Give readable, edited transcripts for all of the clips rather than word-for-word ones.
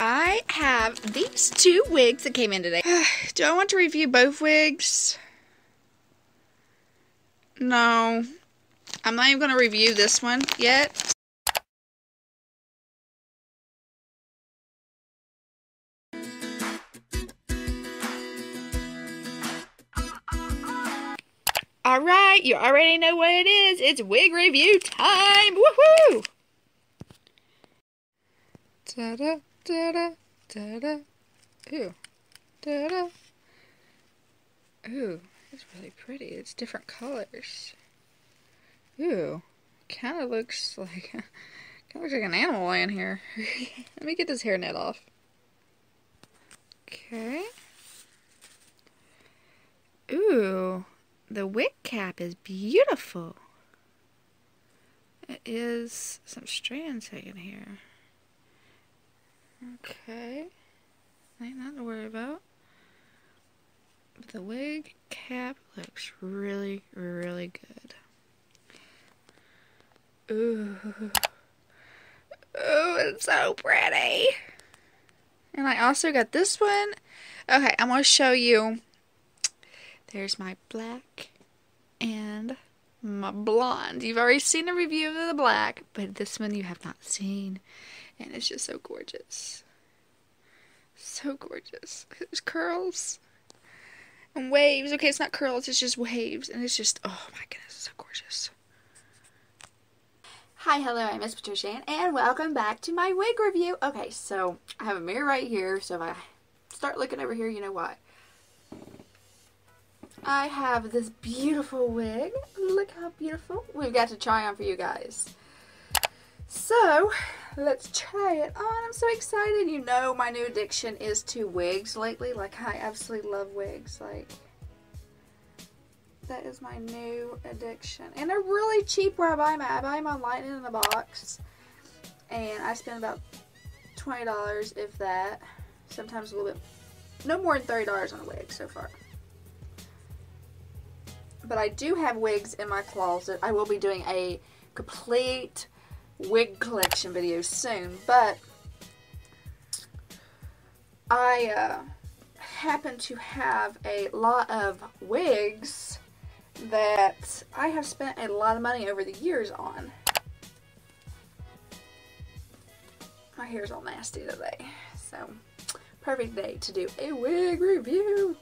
I have these two wigs that came in today. Do I want to review both wigs? No. I'm not even going to review this one yet. Alright, you already know what it is. It's wig review time! Woohoo! Da-da, da-da, da-da. Ooh. Da-da. Ooh, it's really pretty. It's different colors. Ooh. Kinda looks like an animal laying here. Let me get this hairnet off. Okay. Ooh. The wig cap is beautiful. It is some strands hanging here. Okay. Ain't nothing to worry about. But the wig cap looks really, really good. Ooh. Ooh, it's so pretty. And I also got this one. Okay, I'm going to show you. There's my black and my blonde. You've already seen a review of the black, but this one you have not seen. And it's just so gorgeous. So gorgeous. There's curls and waves. Okay, it's not curls, it's just waves. And it's just, oh my goodness, it's so gorgeous. Hi, hello, I'm MzPatriciaAnn, and welcome back to my wig review. Okay, so I have a mirror right here, so if I start looking over here, you know why. I have this beautiful wig. Look how beautiful. We've got to try on for you guys. So, let's try it on. I'm so excited. You know my new addiction is to wigs lately. Like, I absolutely love wigs. Like, that is my new addiction. And they're really cheap where I buy them at. I buy them online in a box. And I spend about $20, if that. Sometimes a little bit. No more than $30 on a wig so far. But I do have wigs in my closet. I will be doing a complete wig collection video soon. But I happen to have a lot of wigs that I have spent a lot of money over the years on. My hair's all nasty today. So, perfect day to do a wig review.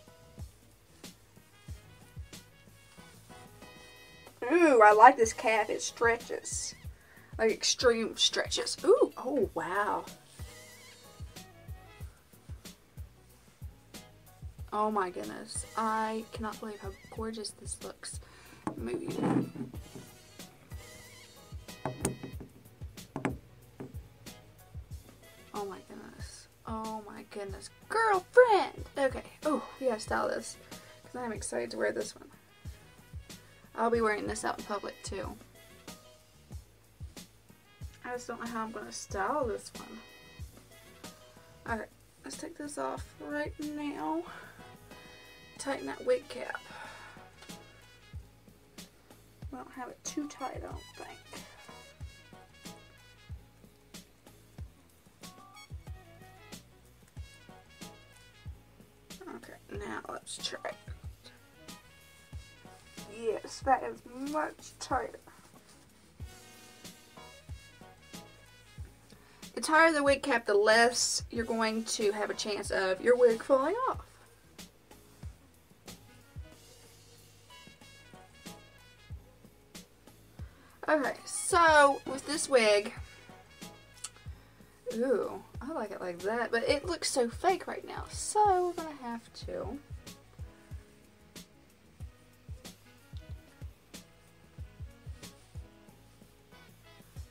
Ooh, I like this cap. It stretches. Like extreme stretches. Ooh, oh wow. Oh my goodness. I cannot believe how gorgeous this looks. Move you. Oh my goodness. Oh my goodness. Girlfriend! Okay. Oh, we gotta style this. Because I'm excited to wear this one. I'll be wearing this out in public too. I just don't know how I'm going to style this one. Alright, let's take this off right now. Tighten that wig cap. I don't have it too tight, I don't think. Okay, now let's try it. Yes, that is much tighter. The tighter the wig cap, the less you're going to have a chance of your wig falling off. Okay, so with this wig, ooh, I like it like that, but it looks so fake right now, so we're gonna have to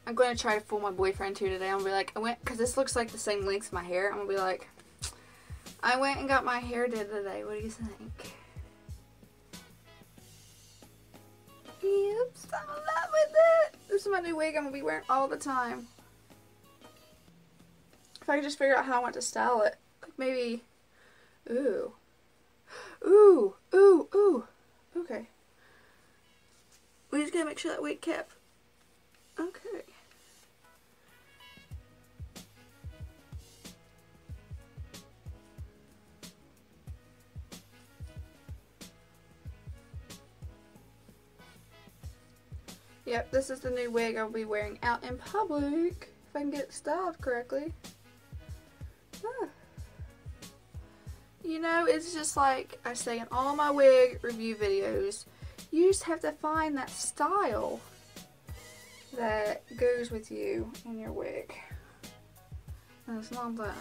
I'm going to try to fool my boyfriend too today. I'm going to be like, because this looks like the same length as my hair. I'm going to be like, I went and got my hair did today. What do you think? Oops, I'm in love with it. This is my new wig I'm going to be wearing all the time. If I could just figure out how I want to style it. Like maybe, ooh. Ooh, ooh, ooh. Okay. We just got to make sure that wig cap. Okay. Yep, this is the new wig I'll be wearing out in public, if I can get it styled correctly. Ah. You know, it's just like I say in all my wig review videos, you just have to find that style that goes with you in your wig. And it's not that.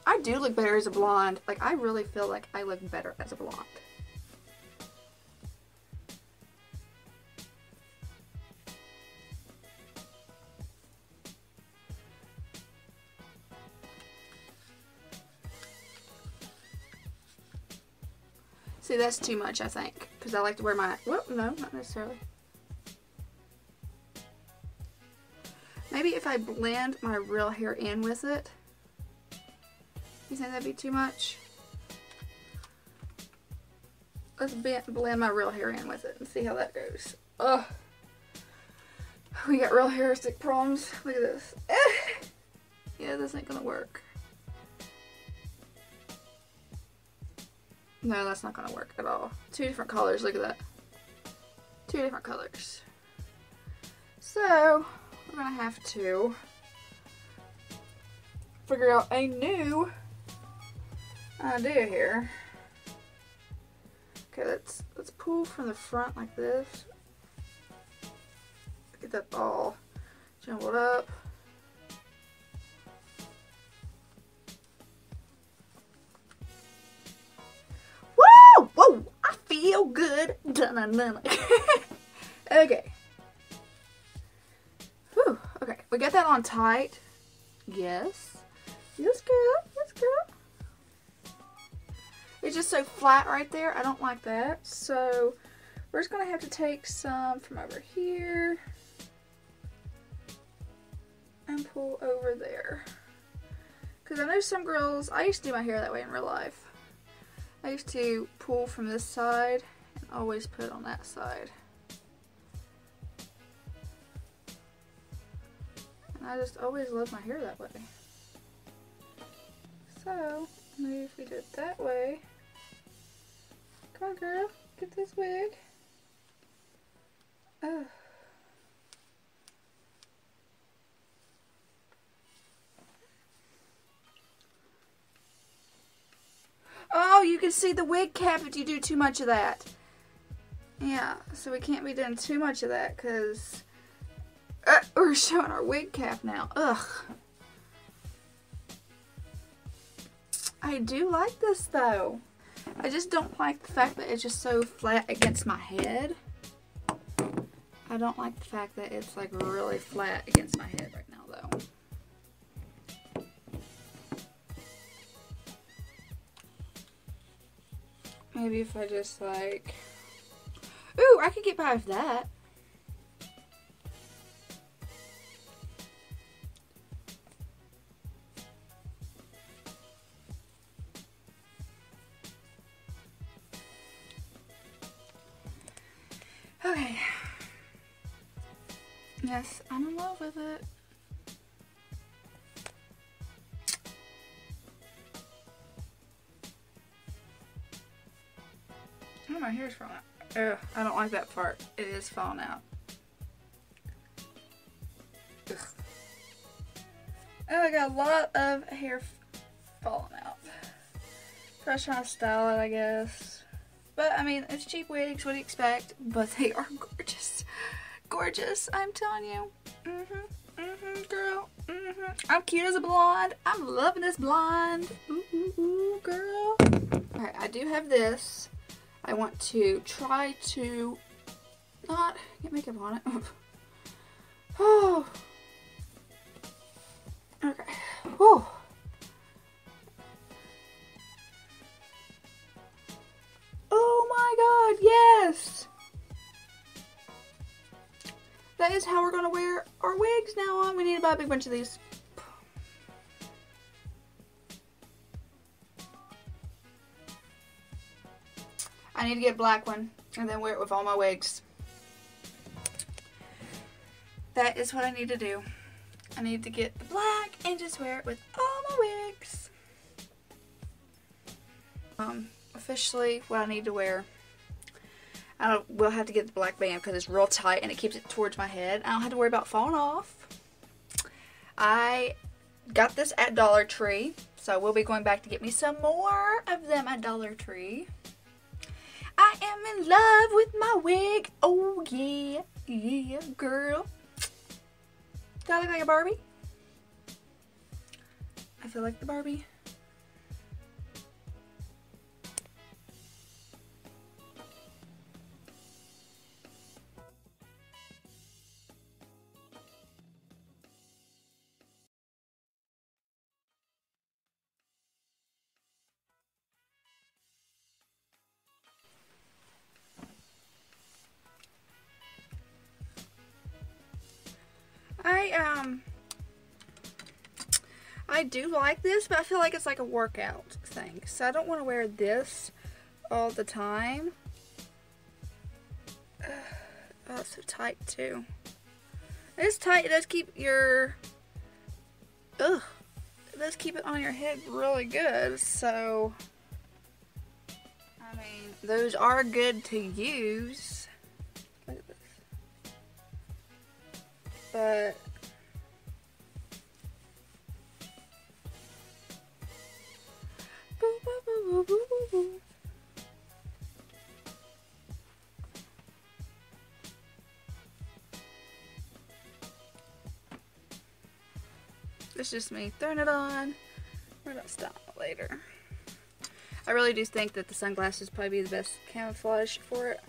I do look better as a blonde. Like, I really feel like I look better as a blonde. See, that's too much, I think, because I like to wear my, whoop, no, not necessarily. Maybe if I blend my real hair in with it. You think that'd be too much? Let's blend my real hair in with it and see how that goes. Ugh. We got real hair stick problems. Look at this. Yeah, this ain't gonna work. No, that's not gonna work at all. Two different colors, look at that. Two different colors. So, we're gonna have to figure out a new idea here. Okay, let's pull from the front like this. Get that all jumbled up. Woo! Whoa! I feel good. Dun-dun-dun. Okay. Whew. Okay, we got that on tight. Yes. Yes, girl. Yes, girl. It's just so flat right there. I don't like that. So we're just going to have to take some from over here and pull over there. Because I know some girls, I used to do my hair that way in real life. I used to pull from this side and always put it on that side. And I just always loved my hair that way. So, maybe if we do it that way. Come on, girl. Get this wig. Ugh. Oh, you can see the wig cap if you do too much of that. Yeah, so we can't be doing too much of that because we're showing our wig cap now. Ugh. I do like this though. I just don't like the fact that it's just so flat against my head. I don't like the fact that it's like really flat against my head right now though. Maybe if I just like, ooh, I could get by with that. Okay. Yes, I'm in love with it. Oh, my hair's falling out. Ugh, I don't like that part. It is falling out. Ugh. Oh, I got a lot of hair falling out. So I was trying to style it, I guess. But, I mean, it's cheap wigs, what do you expect? But they are gorgeous. Gorgeous, I'm telling you. Girl. I'm cute as a blonde. I'm loving this blonde. Ooh, girl. Alright, I do have this. I want to try to not get makeup on it. Oh. Okay. Whew. Oh my god, yes! That is how we're going to wear our wigs now on. We need to buy a big bunch of these. I need to get a black one and then wear it with all my wigs. that is what I need to do. I need to get the black and just wear it with all my wigs. Officially what I need to wear. I will have to get the black band because it's real tight and it keeps it towards my head. I don't have to worry about falling off. I got this at Dollar Tree, so we'll be going back to get me some more of them at Dollar Tree. I am in love with my wig. Oh yeah, yeah, girl. Do I look like a Barbie? I feel like the Barbie. I do like this, but I feel like it's like a workout thing. So I don't want to wear this all the time. Oh, it's so tight too. It's tight. It does keep your... Ugh. It does keep it on your head really good. So, I mean, those are good to use. Look at this. But... It's just me throwing it on. We're gonna stop later. I really do think that the sunglasses probably be the best camouflage for it.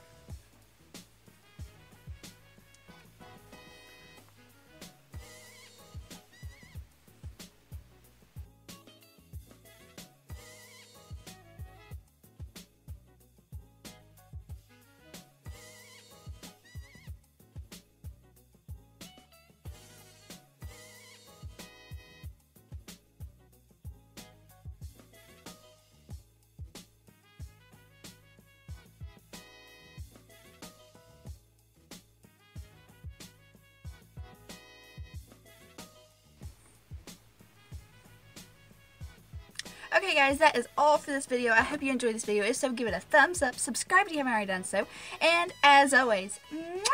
Okay guys, that is all for this video. I hope you enjoyed this video. If so, give it a thumbs up, subscribe if you haven't already done so, and as always, mwah!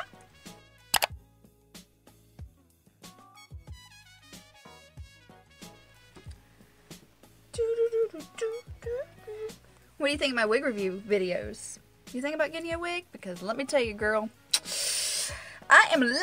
What do you think of my wig review videos? You think about getting a wig? Because let me tell you, girl, I am loving